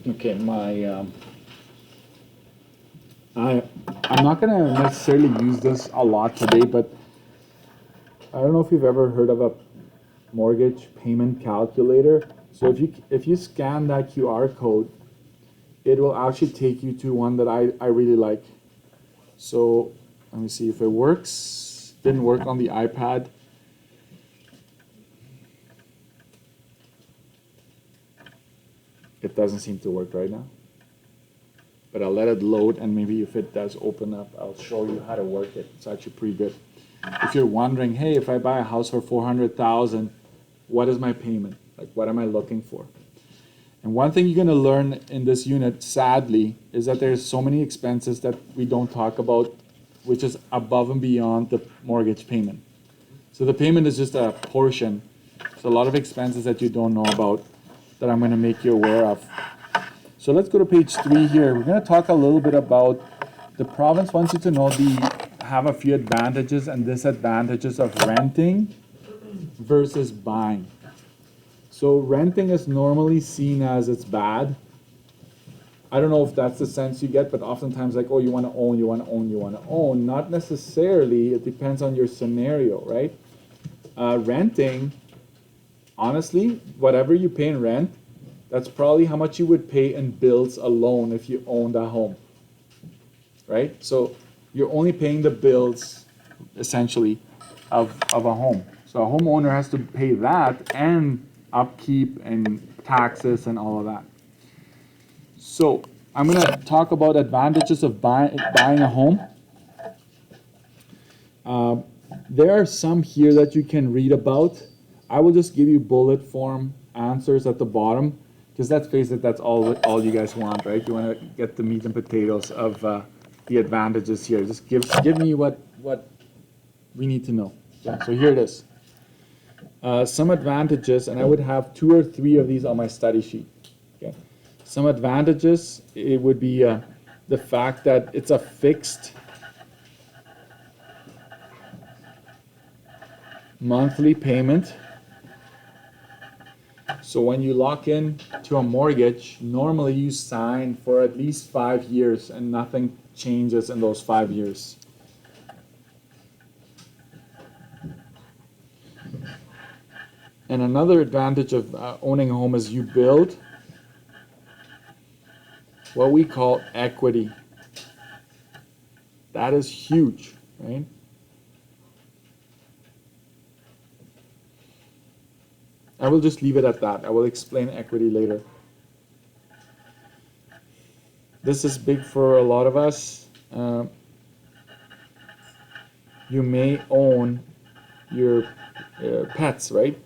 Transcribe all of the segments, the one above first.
Okay, I'm not gonna necessarily use this a lot today, but I don't know if you've ever heard of a mortgage payment calculator. So if you scan that QR code, it will actually take you to one that I really like. So let me see if it works. Didn't work on the iPad. It doesn't seem to work right now. But I'll let it load, and maybe if it does open up, I'll show you how to work it. It's actually pretty good. If you're wondering, hey, if I buy a house for 400,000, what is my payment? Like, what am I looking for? And one thing you're going to learn in this unit, sadly, is that there's so many expenses that we don't talk about, which is above and beyond the mortgage payment. So the payment is just a portion. So a lot of expenses that you don't know about that I'm going to make you aware of. So let's go to page 3 here. We're going to talk a little bit about the province wants you to know have a few advantages and disadvantages of renting versus buying. So renting is normally seen as it's bad. I don't know if that's the sense you get, but oftentimes like, oh, you want to own, you want to own, you want to own. Not necessarily. It depends on your scenario, right? Renting, honestly, whatever you pay in rent, that's probably how much you would pay in bills alone if you owned a home, right? So you're only paying the bills, essentially, of a home. So a homeowner has to pay that and upkeep and taxes and all of that. So I'm going to talk about advantages of buying a home. There are some here that you can read about. I will just give you bullet form answers at the bottom, because let's face it, that's all you guys want, right? You want to get the meat and potatoes of the advantages here. Just give me what we need to know. Yeah, so here it is. Some advantages, and I would have 2 or 3 of these on my study sheet. Okay. Some advantages, it would be the fact that it's a fixed monthly payment. So when you lock in to a mortgage, normally you sign for at least 5 years and nothing changes in those 5 years. And another advantage of owning a home is you build what we call equity. That is huge, right? I will just leave it at that. I will explain equity later. This is big for a lot of us. You may own your pets, right?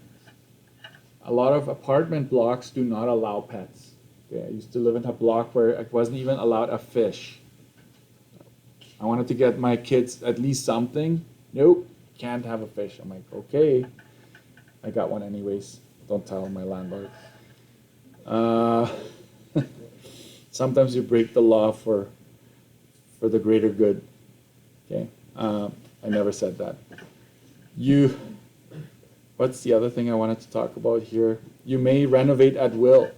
A lot of apartment blocks do not allow pets. Okay, I used to live in a block where I wasn't even allowed a fish. I wanted to get my kids at least something. Nope, can't have a fish. I'm like, okay. I got one anyways. Don't tell my landlord. Sometimes you break the law for the greater good. Okay, I never said that. What's the other thing I wanted to talk about here? You may renovate at will.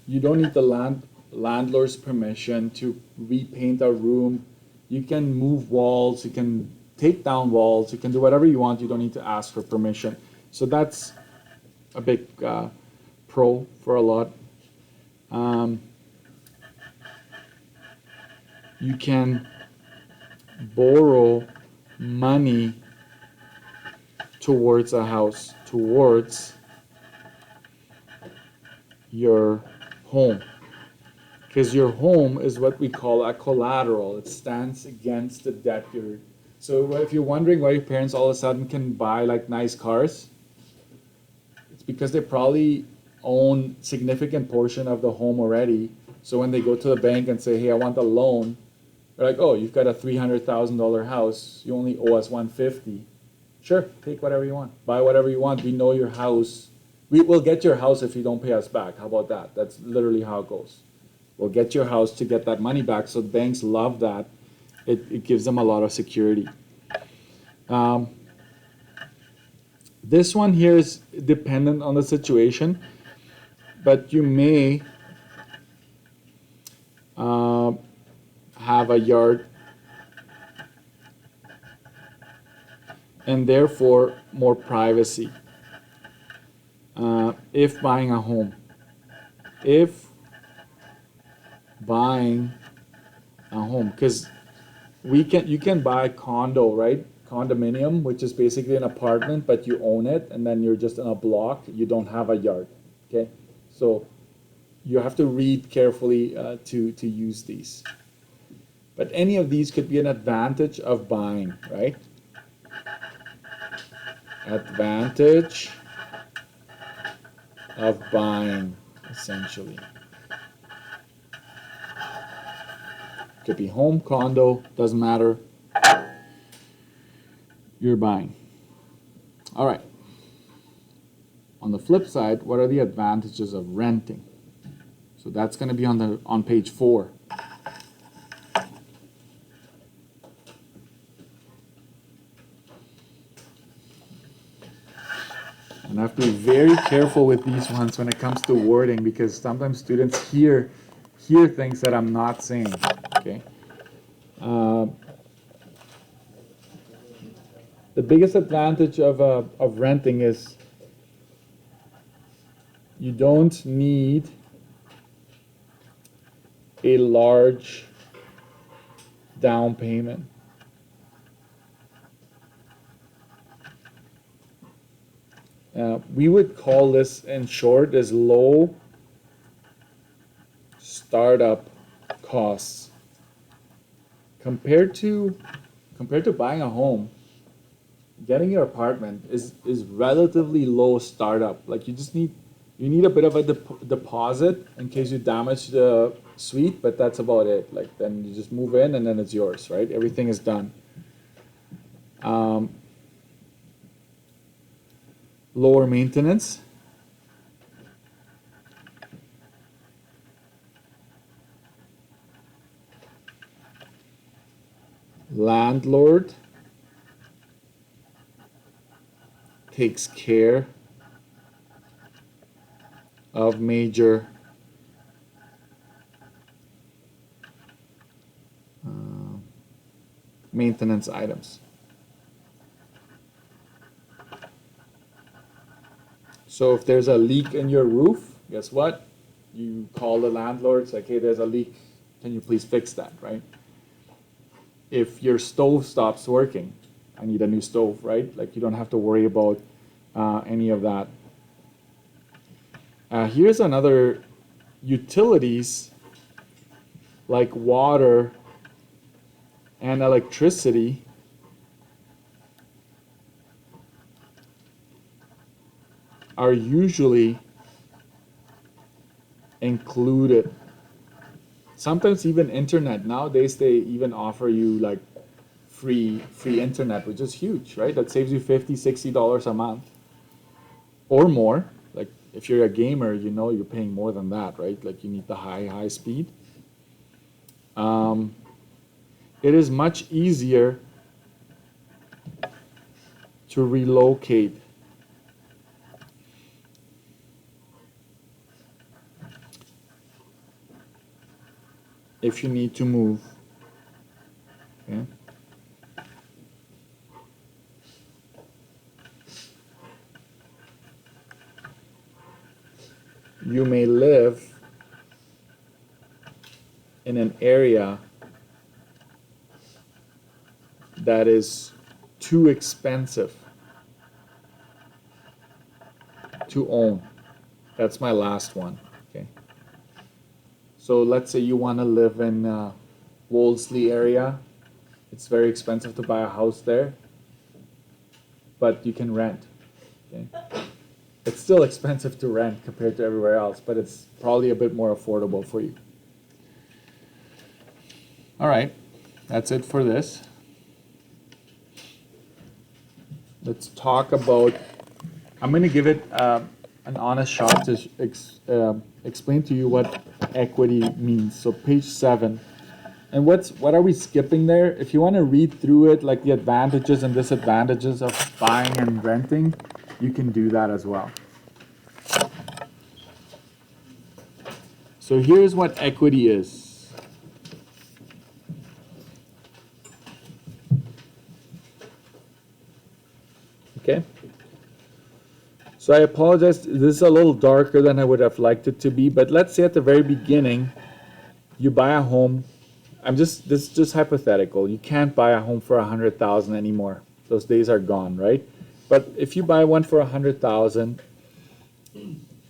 You don't need the landlord's permission to repaint a room. You can move walls, you can take down walls, you can do whatever you want. You don't need to ask for permission. So that's a big pro for a lot. You can borrow money towards a house, towards your home. Because your home is what we call a collateral. It stands against the debt So if you're wondering why your parents all of a sudden can buy like nice cars, it's because they probably own significant portion of the home already. So when they go to the bank and say, hey, I want a loan, they're like, oh, you've got a $300,000 house. You only owe us $150,000. Sure, take whatever you want. Buy whatever you want. We know your house. We will get your house if you don't pay us back. How about that? That's literally how it goes. We'll get your house to get that money back. So banks love that. It gives them a lot of security. This one here is dependent on the situation, but you may have a yard and therefore more privacy if buying a home. If buying a home, because you can buy a condo, right? Condominium, which is basically an apartment, but you own it, and then you're just in a block. You don't have a yard. Okay, so you have to read carefully to use these. But any of these could be an advantage of buying, right? Advantage of buying, essentially. Could be home, condo, doesn't matter. You're buying. All right. On the flip side, what are the advantages of renting? So that's going to be on page 4. And I have to be very careful with these ones when it comes to wording, because sometimes students hear things that I'm not saying. Okay. The biggest advantage of renting is you don't need a large down payment. We would call this, in short, as low startup costs compared to buying a home. Getting your apartment is relatively low startup. Like you need a bit of a deposit in case you damage the suite, but that's about it. Like then you just move in and then it's yours, right? Everything is done. Lower maintenance. Landlord takes care of major maintenance items. So if there's a leak in your roof, guess what? You call the landlord, it's like, hey, there's a leak. Can you please fix that, right? If your stove stops working, I need a new stove, right? Like you don't have to worry about any of that. Here's another: utilities like water and electricity are usually included. Sometimes even internet. Nowadays they even offer you like free internet, which is huge, right? That saves you $50-$60 a month or more. Like if you're a gamer, you know you're paying more than that, right? Like you need the high speed. It is much easier to relocate. If you need to move. Okay. You may live in an area that is too expensive to own. That's my last one. Okay. So let's say you want to live in Wolseley area. It's very expensive to buy a house there, but you can rent. Okay. It's still expensive to rent compared to everywhere else, but it's probably a bit more affordable for you. All right, that's it for this. Let's talk about, I'm going to give it an honest shot to explain to you what equity means. So page 7, And what are we skipping there? If you want to read through it, like the advantages and disadvantages of buying and renting, you can do that as well. So here's what equity is. Okay. So I apologize, this is a little darker than I would have liked it to be, but let's say at the very beginning, you buy a home. This is just hypothetical. You can't buy a home for 100,000 anymore. Those days are gone, right? But if you buy one for 100,000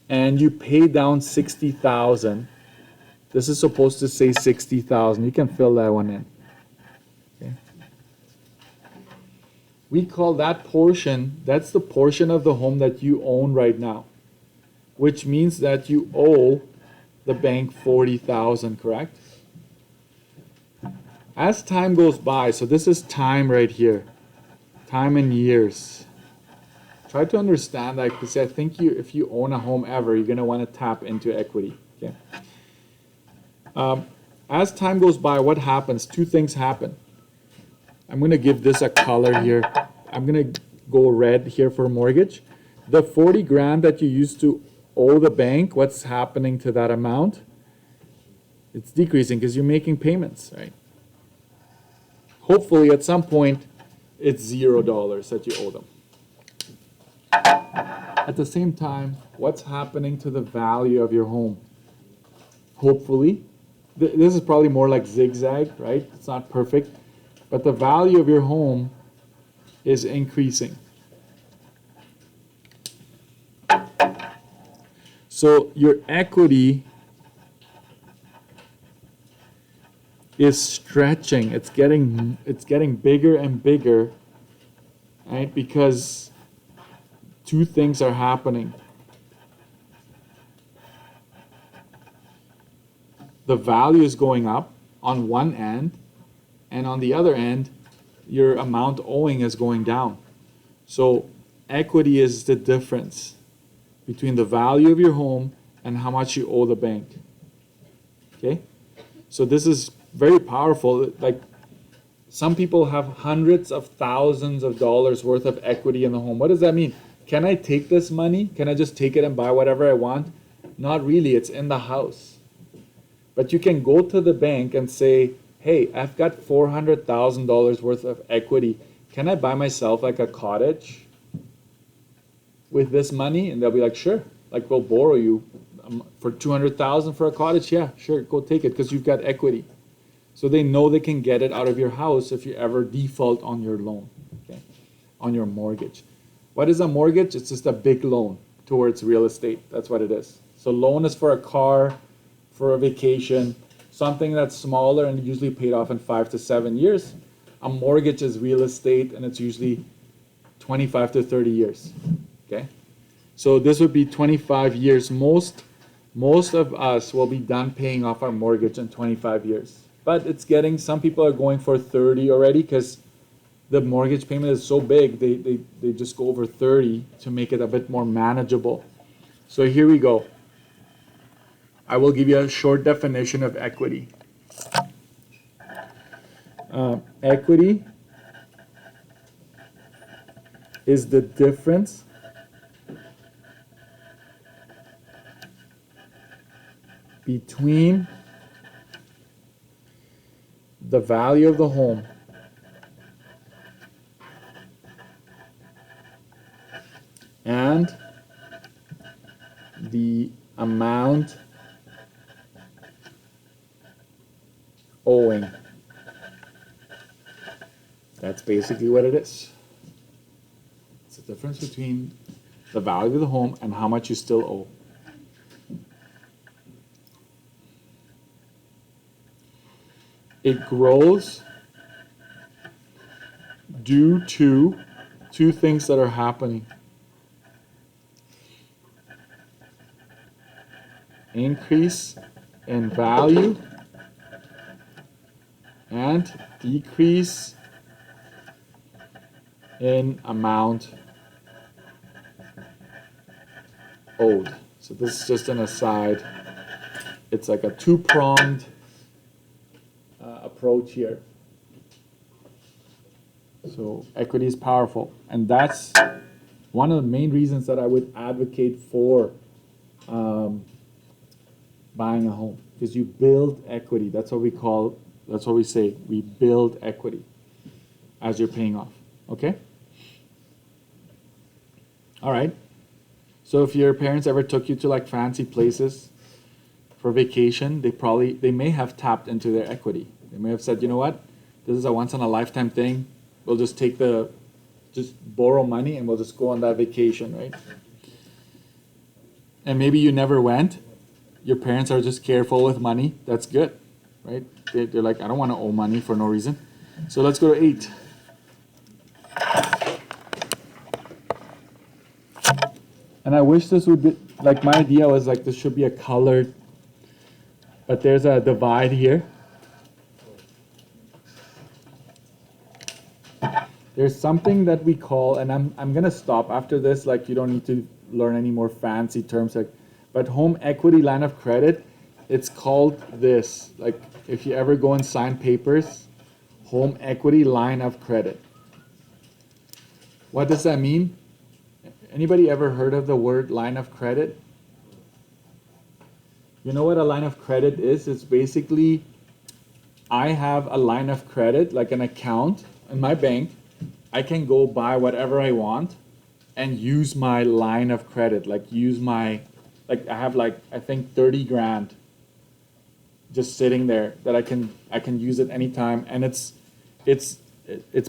and you pay down 60,000, this is supposed to say 60,000. You can fill that one in. Okay. We call that portion, that's the portion of the home that you own right now, which means that you owe the bank 40,000, correct? As time goes by, so this is time right here, time in years. Try to understand that, because I think if you own a home ever, you're going to want to tap into equity. Okay. As time goes by, what happens? Two things happen. I'm going to give this a color here. I'm going to go red here for mortgage. The 40 grand that you used to owe the bank, what's happening to that amount? It's decreasing because you're making payments, right? Hopefully at some point it's $0 that you owe them. At the same time, what's happening to the value of your home? Hopefully, this is probably more like zigzag, right? It's not perfect, but the value of your home is increasing. So your equity is stretching. It's getting bigger and bigger, right? Because two things are happening. The value is going up on one end, and on the other end, your amount owing is going down. So equity is the difference between the value of your home and how much you owe the bank. Okay? So this is very powerful. Like, some people have hundreds of thousands of dollars worth of equity in the home. What does that mean? Can I take this money? Can I just take it and buy whatever I want? Not really. It's in the house. But you can go to the bank and say, hey, I've got $400,000 worth of equity. Can I buy myself like a cottage with this money? And they'll be like, sure. Like, we'll borrow you for $200,000 for a cottage. Yeah, sure. Go take it because you've got equity. So they know they can get it out of your house if you ever default on your loan, okay, on your mortgage. What is a mortgage? It's just a big loan towards real estate. That's what it is. So loan is for a car, for a vacation, something that's smaller and usually paid off in 5 to 7 years. A mortgage is real estate, and it's usually 25 to 30 years. Okay, so this would be 25 years. Most of us will be done paying off our mortgage in 25 years. But it's getting, some people are going for 30 already because the mortgage payment is so big, they just go over 30 to make it a bit more manageable. So here we go. I will give you a short definition of equity. Equity is the difference between the value of the home and the amount owing. That's basically what it is. It's the difference between the value of the home and how much you still owe. It grows due to two things that are happening. Increase in value and decrease in amount owed. So this is just an aside. It's like a two-pronged approach here. So equity is powerful, and that's one of the main reasons that I would advocate for buying a home, because you build equity. That's what we say. We build equity as you're paying off. Okay? All right. So if your parents ever took you to like fancy places for vacation, they may have tapped into their equity. They may have said, you know what, this is a once in a lifetime thing. We'll just just borrow money and we'll just go on that vacation, right? And maybe you never went. Your parents are just careful with money. That's good, right? They're like, I don't want to owe money for no reason. So let's go to 8. And I wish this would be, like my idea was like this should be a colored, but there's a divide here. There's something that we call, and I'm gonna stop after this, like you don't need to learn any more fancy terms, like, but home equity line of credit, it's called this, like if you ever go and sign papers, home equity line of credit. What does that mean? Anybody ever heard of the word line of credit? You know what a line of credit is? It's basically, I have a line of credit, like an account in my bank. I can go buy whatever I want and use my line of credit, like I have like, I think 30 grand just sitting there that I can use it anytime. And it's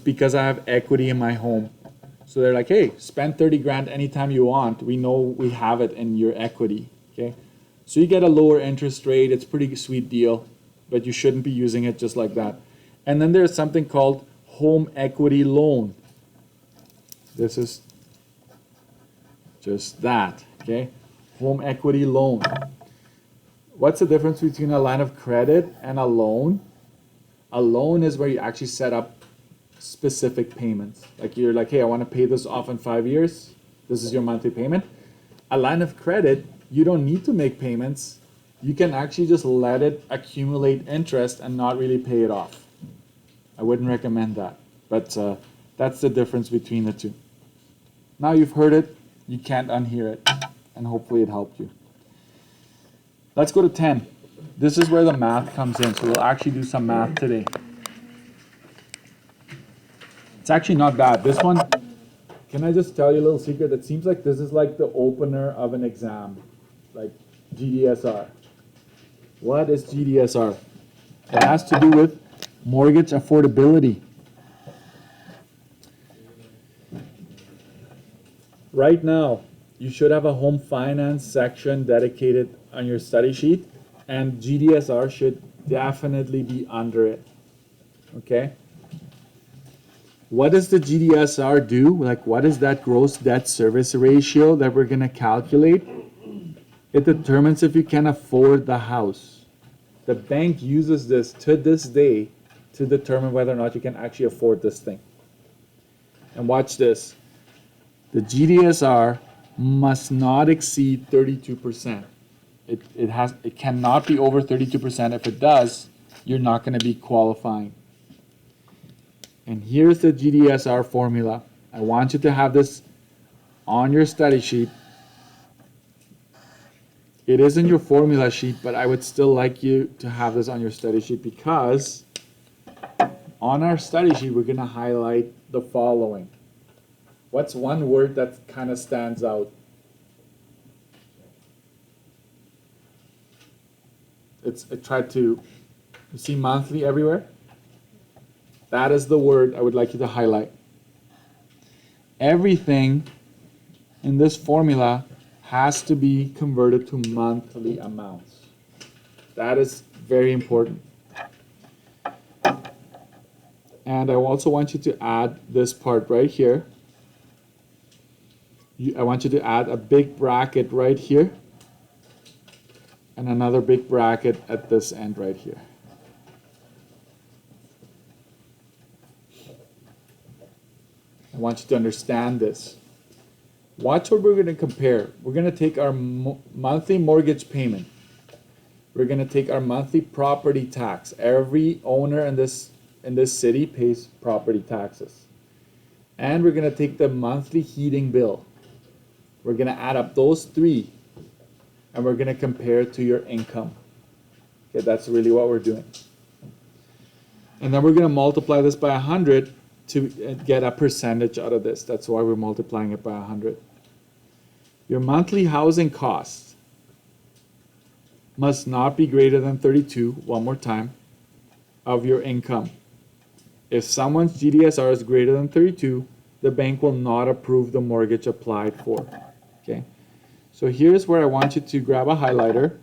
because I have equity in my home. So they're like, hey, spend 30 grand anytime you want. We know we have it in your equity, okay? So you get a lower interest rate. It's a pretty sweet deal, but you shouldn't be using it just like that. And then there's something called home equity loan. This is just that, okay? Home equity loan. What's the difference between a line of credit and a loan? A loan is where you actually set up specific payments. Like you're like, hey, I want to pay this off in 5 years. This is your monthly payment. A line of credit, you don't need to make payments. You can actually just let it accumulate interest and not really pay it off. I wouldn't recommend that, but that's the difference between the two. Now you've heard it, you can't unhear it, and hopefully it helped you. Let's go to 10. This is where the math comes in, so we'll actually do some math today. It's actually not bad. This one, can I just tell you a little secret? It seems like this is like the opener of an exam, like Gdsr. What is Gdsr? It has to do with mortgage affordability. Right now, you should have a home finance section dedicated on your study sheet, and Gdsr should definitely be under it. Okay? What does the Gdsr do? Like, what is that gross debt service ratio that we're going to calculate? It determines if you can afford the house. The bank uses this to this day to determine whether or not you can actually afford this thing. And watch this. The Gdsr must not exceed 32%. It cannot be over 32%. If it does, you're not going to be qualifying. And here's the Gdsr formula. I want you to have this on your study sheet. It is in your formula sheet, but I would still like you to have this on your study sheet, because on our study sheet, we're going to highlight the following. What's one word that kind of stands out? You see monthly everywhere? That is the word I would like you to highlight. Everything in this formula has to be converted to monthly amounts. That is very important. And I also want you to add this part right here. I want you to add a big bracket right here and another big bracket at this end right here. I want you to understand this. Watch what we're going to compare. We're going to take our monthly mortgage payment. We're gonna take our monthly property tax. Every owner in this city pays property taxes. And we're gonna take the monthly heating bill. We're gonna add up those three, and we're gonna compare it to your income. Okay, that's really what we're doing. And then we're gonna multiply this by 100 to get a percentage out of this. That's why we're multiplying it by 100. Your monthly housing costs must not be greater than 32, one more time, of your income. If someone's GDSR is greater than 32, the bank will not approve the mortgage applied for. Okay, so here's where I want you to grab a highlighter.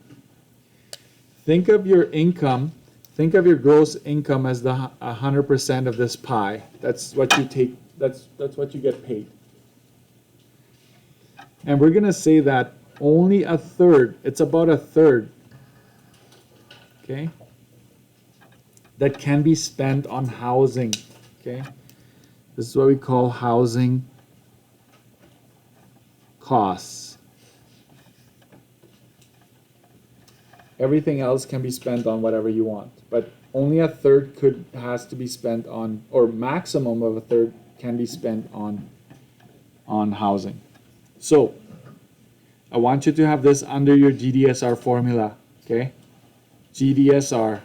Think of your income, think of your gross income as the 100% of this pie. That's what you take, that's what you get paid. And we're gonna say that only a third, it's about a third, okay, that can be spent on housing, okay? This is what we call housing costs. Everything else can be spent on whatever you want, but only a third has to be spent on, or maximum of a third can be spent on housing. So I want you to have this under your GDSR formula, okay? GDSR.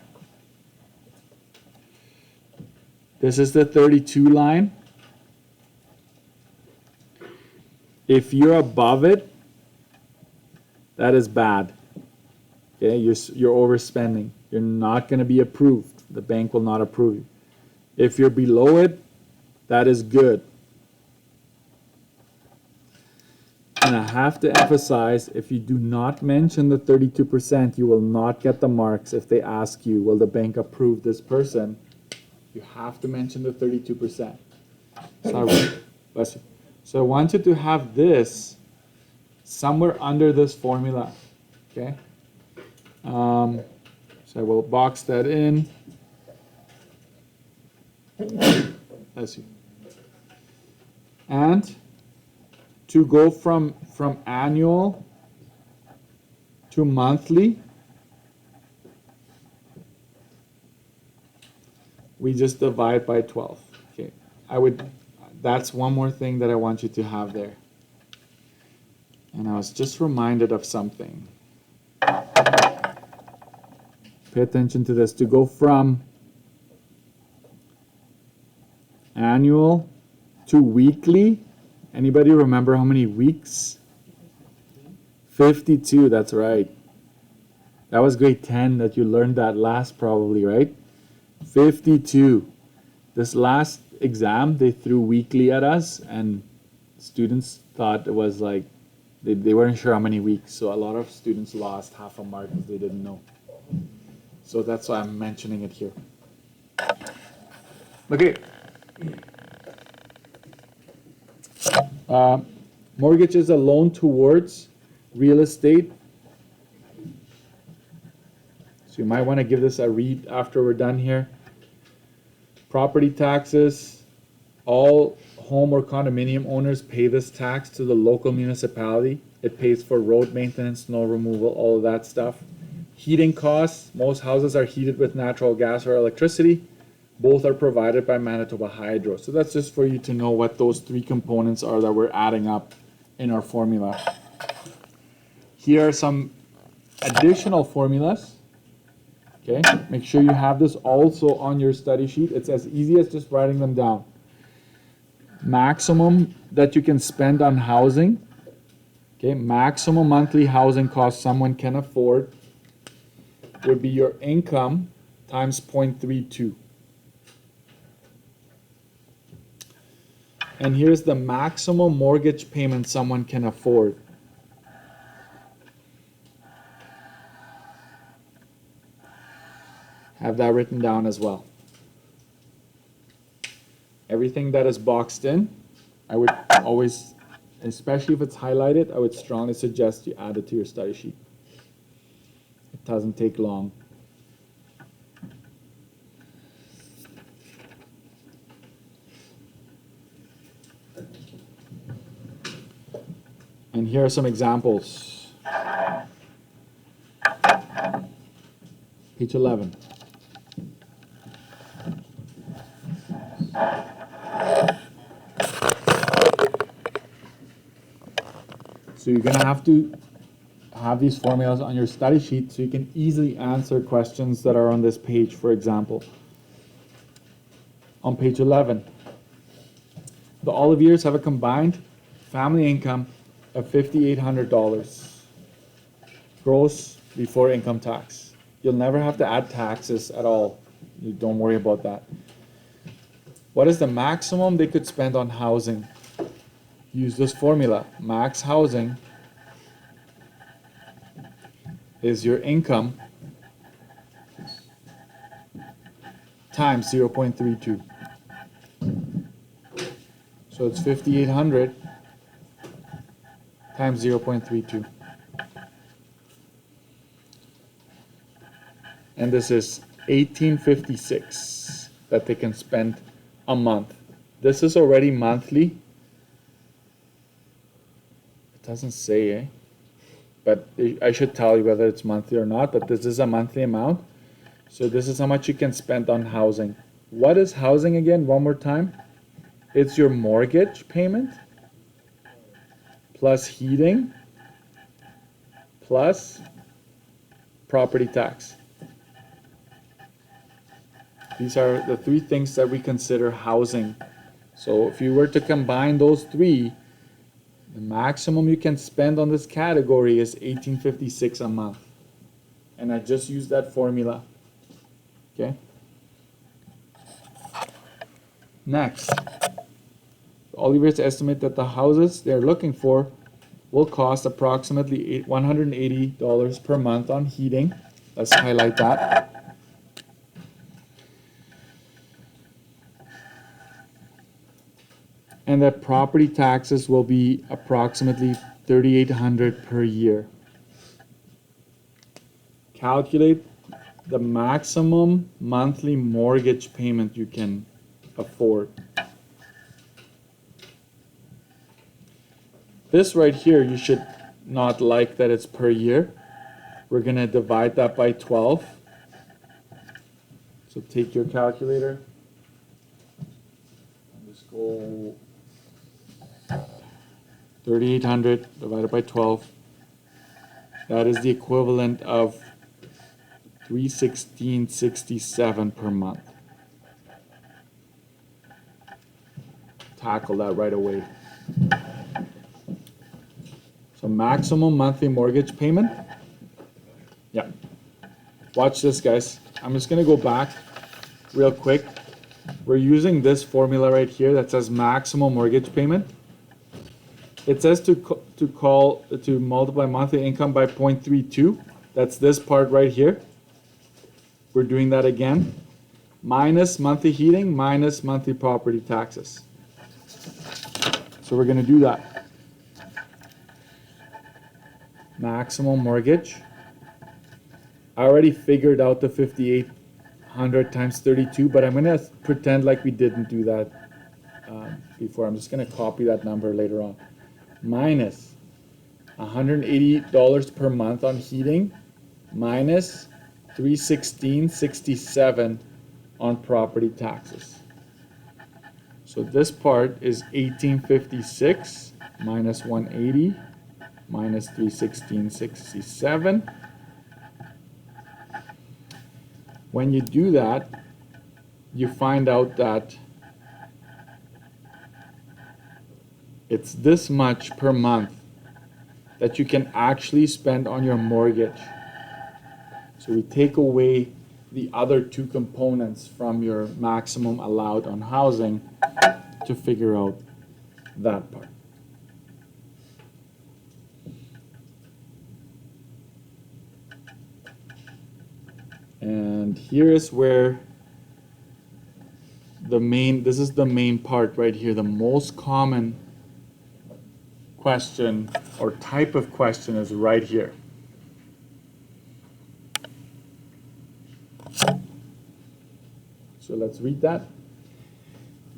This is the 32 line. If you're above it, that is bad. Okay, you're overspending. You're not going to be approved. The bank will not approve you. If you're below it, that is good. And I have to emphasize, if you do not mention the 32%, you will not get the marks if they ask you, will the bank approve this person? You have to mention the 32%. So I want you to have this somewhere under this formula, okay? So I will box that in. Bless you. And to go from annual to monthly, we just divide by 12. Okay, that's one more thing that I want you to have there. And I was just reminded of something. Pay attention to this. To go from annual to weekly, anybody remember how many weeks? 52, that's right. That was grade 10 that you learned that last probably, right? 52. This last exam, they threw weekly at us, and students thought it was like, they weren't sure how many weeks, so a lot of students lost half a mark because they didn't know. So that's why I'm mentioning it here. Okay. Mortgage is a loan towards real estate. So you might want to give this a read after we're done here. Property taxes. All home or condominium owners pay this tax to the local municipality. It pays for road maintenance, snow removal, all of that stuff. Heating costs. Most houses are heated with natural gas or electricity. Both are provided by Manitoba Hydro. So that's just for you to know what those three components are that we're adding up in our formula. Here are some additional formulas. Okay, make sure you have this also on your study sheet. It's as easy as just writing them down. Maximum that you can spend on housing. Okay, maximum monthly housing cost someone can afford would be your income times 0.32. And here's the maximum mortgage payment someone can afford. Have that written down as well. Everything that is boxed in, I would always, especially if it's highlighted, I would strongly suggest you add it to your study sheet. It doesn't take long. And here are some examples. Page 11. So you're going to have these formulas on your study sheet so you can easily answer questions that are on this page. For example, on page 11, the Oliviers have a combined family income of $5,800 gross before income tax. You'll never have to add taxes at all. You don't worry about that. What is the maximum they could spend on housing? Use this formula. Max housing is your income times 0.32. So it's 5,800 times 0.32. And this is 1856 that they can spend a month. This is already monthly. It doesn't say, eh? But I should tell you whether it's monthly or not, but this is a monthly amount. So this is how much you can spend on housing. What is housing again? One more time. It's your mortgage payment plus heating plus property tax. These are the three things that we consider housing. So if you were to combine those three, the maximum you can spend on this category is $1,856 a month. And I just used that formula. Okay? Next, the Oliviers estimate that the houses they're looking for will cost approximately $180 per month on heating. Let's highlight that. And that property taxes will be approximately $3,800 per year. Calculate the maximum monthly mortgage payment you can afford. This right here, you should not like that it's per year. We're going to divide that by 12. So take your calculator. Just go 3,800 divided by 12. That is the equivalent of $316.67 per month. Tackle that right away. So maximum monthly mortgage payment. Yeah. Watch this, guys. I'm just going to go back real quick. We're using this formula right here that says maximum mortgage payment. It says to multiply monthly income by 0.32. That's this part right here. We're doing that again. Minus monthly heating, minus monthly property taxes. So we're going to do that. Maximum mortgage. I already figured out the 5,800 times 32, but I'm going to pretend like we didn't do that before. I'm just going to copy that number later on. Minus $180 per month on heating, minus $316.67 on property taxes. So this part is $1,856 minus $180 minus $316.67. When you do that, you find out that it's this much per month that you can actually spend on your mortgage. So we take away the other two components from your maximum allowed on housing to figure out that part. And here is where this is the main part right here, the most common question or type of question is right here. So let's read that.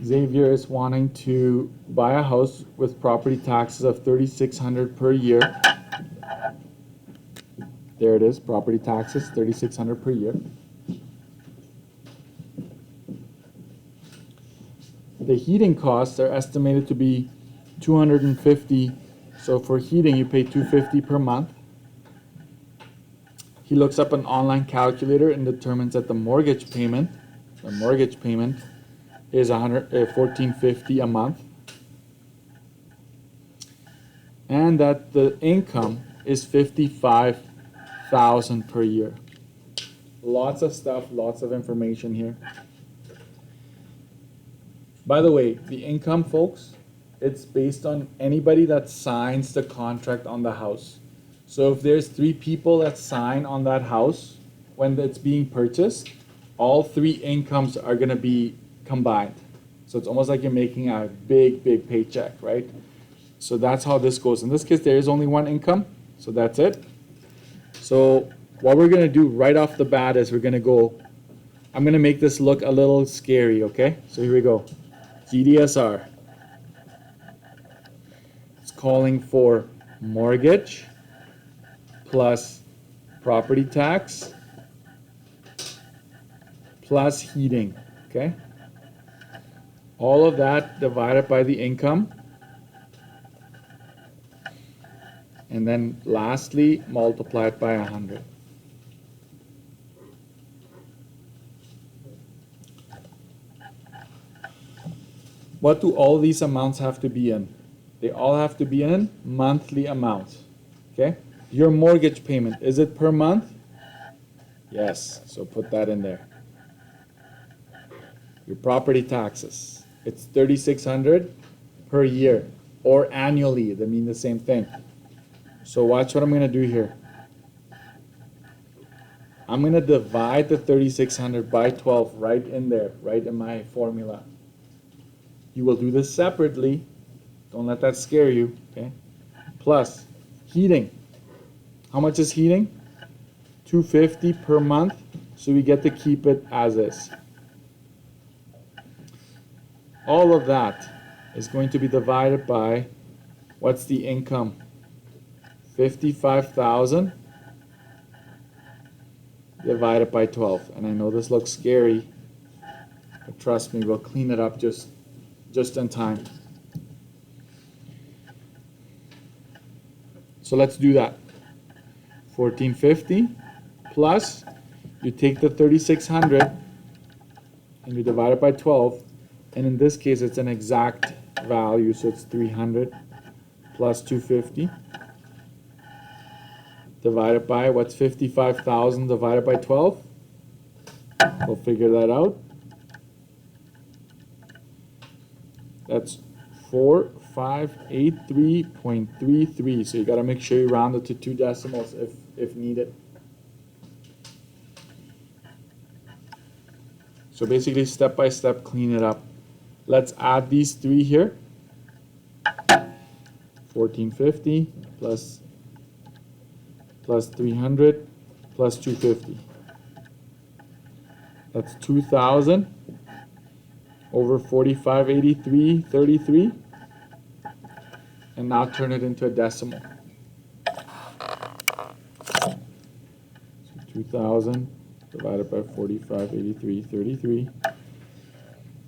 Xavier is wanting to buy a house with property taxes of $3,600 per year. There it is, property taxes, $3,600 per year. The heating costs are estimated to be $250. So for heating, you pay $250 per month. He looks up an online calculator and determines that the mortgage payment is $1450 a month, and that the income is $55,000 per year. Lots of stuff, lots of information here. By the way, the income, folks, it's based on anybody that signs the contract on the house. So if there's 3 people that sign on that house when it's being purchased, all 3 incomes are going to be combined. So it's almost like you're making a big paycheck, right? So that's how this goes. In this case, there is only 1 income, so that's it. So what we're going to do right off the bat is I'm going to make this look a little scary, okay? So here we go. Gdsr. It's calling for mortgage plus property tax plus heating, okay? All of that divided by the income. And then lastly, multiply it by 100. What do all these amounts have to be in? They all have to be in monthly amounts, okay? Your mortgage payment, is it per month? Yes, so put that in there. Your property taxes, it's $3,600 per year or annually. They mean the same thing. So watch what I'm going to do here. I'm going to divide the 3,600 by 12 right in there, right in my formula. You will do this separately. Don't let that scare you, okay? Plus heating. How much is heating? $250 per month, so we get to keep it as is. All of that is going to be divided by, what's the income? $55,000 divided by 12. And I know this looks scary, but trust me, we'll clean it up just in time. So let's do that. 1450 plus, you take the 3,600 and you divide it by 12, and in this case it's an exact value, so it's 300 plus 250 divided by, what's 55,000 divided by 12? We'll figure that out. That's 4583.33. So you got to make sure you round it to 2 decimals if needed. So basically, step by step, clean it up. Let's add these 3 here. 1450 plus 300 plus 250. That's 2,000 over 4583.33. And now turn it into a decimal. So 2,000 divided by 4583.33.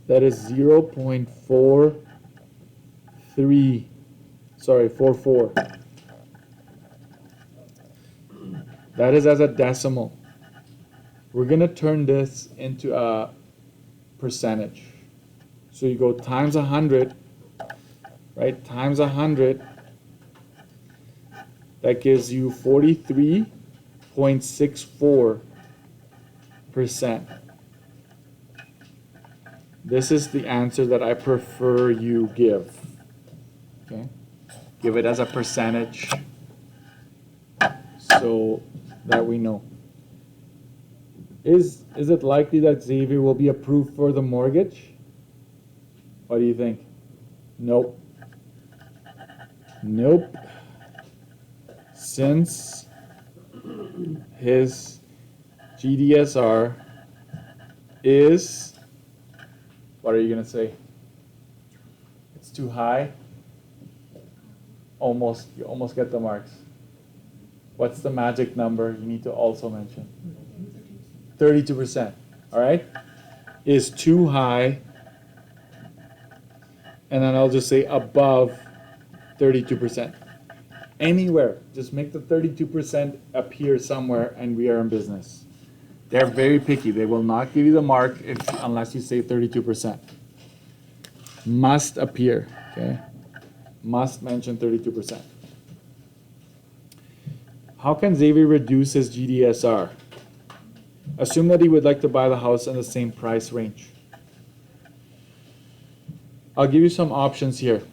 That is 0.44. That is as a decimal. We're going to turn this into a percentage. So you go times 100, right? Times 100. That gives you 43.64%. This is the answer that I prefer you give. Okay? Give it as a percentage so that we know. Is it likely that Xavier will be approved for the mortgage? What do you think? Nope. Nope. Since his Gdsr is, what are you going to say? It's too high? You almost get the marks. What's the magic number you need to also mention? 32%. All right? Is too high. And then I'll just say above 32%. Anywhere. Just make the 32% appear somewhere and we are in business. They're very picky. They will not give you the mark unless you say 32%. Must appear. Okay? Must mention 32%. How can Xavier reduce his GDSR? Assume that he would like to buy the house in the same price range. I'll give you some options here.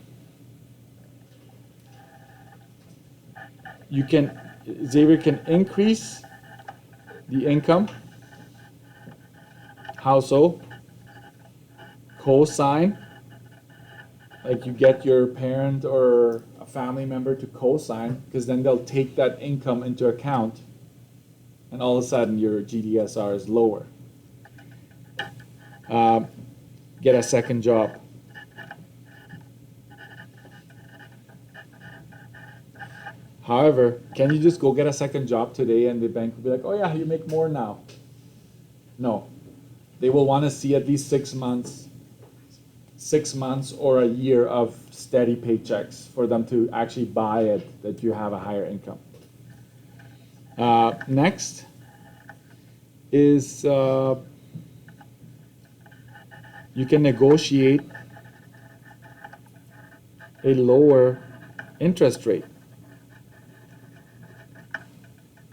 Xavier can increase the income, household, co-sign, like you get your parent or a family member to co-sign, because then they'll take that income into account, and all of a sudden your GDSR is lower. Get a second job. However, can you just go get a second job today and the bank will be like, oh yeah, you make more now? No. They will want to see at least 6 months or a year of steady paychecks for them to actually buy it that you have a higher income. Next is you can negotiate a lower interest rate.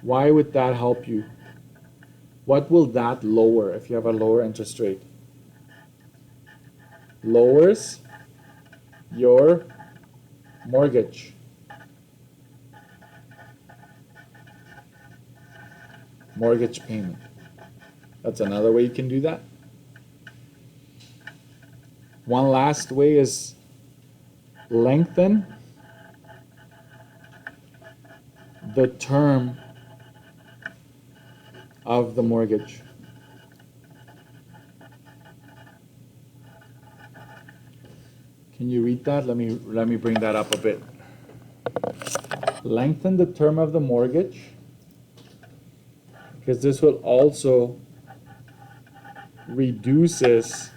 Why would that help you? What will that lower if you have a lower interest rate? Lowers your mortgage. Mortgage payment. That's another way you can do that. One last way is lengthen the term of the mortgage. Can you read that? Let me bring that up a bit. Lengthen the term of the mortgage, because this will also reduces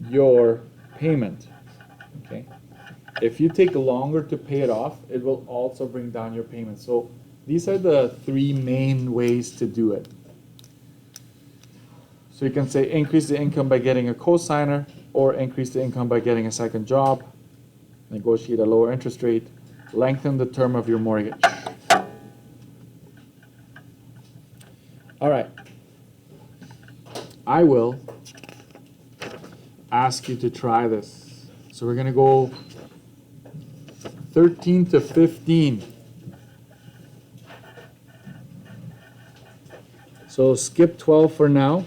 your payment. Okay? If you take longer to pay it off, it will also bring down your payment. So these are the three main ways to do it. So you can say increase the income by getting a cosigner, or increase the income by getting a second job, negotiate a lower interest rate, lengthen the term of your mortgage. All right. I will ask you to try this. So we're going to go 13 to 15. So skip 12 for now.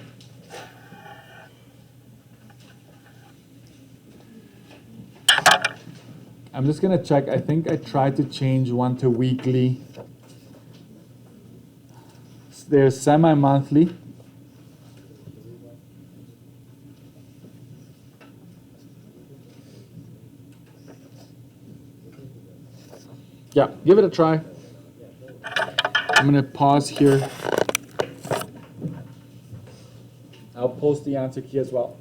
I'm just going to check. I think I tried to change one to weekly. There's semi-monthly. Yeah, give it a try. I'm going to pause here. I'll post the answer key as well.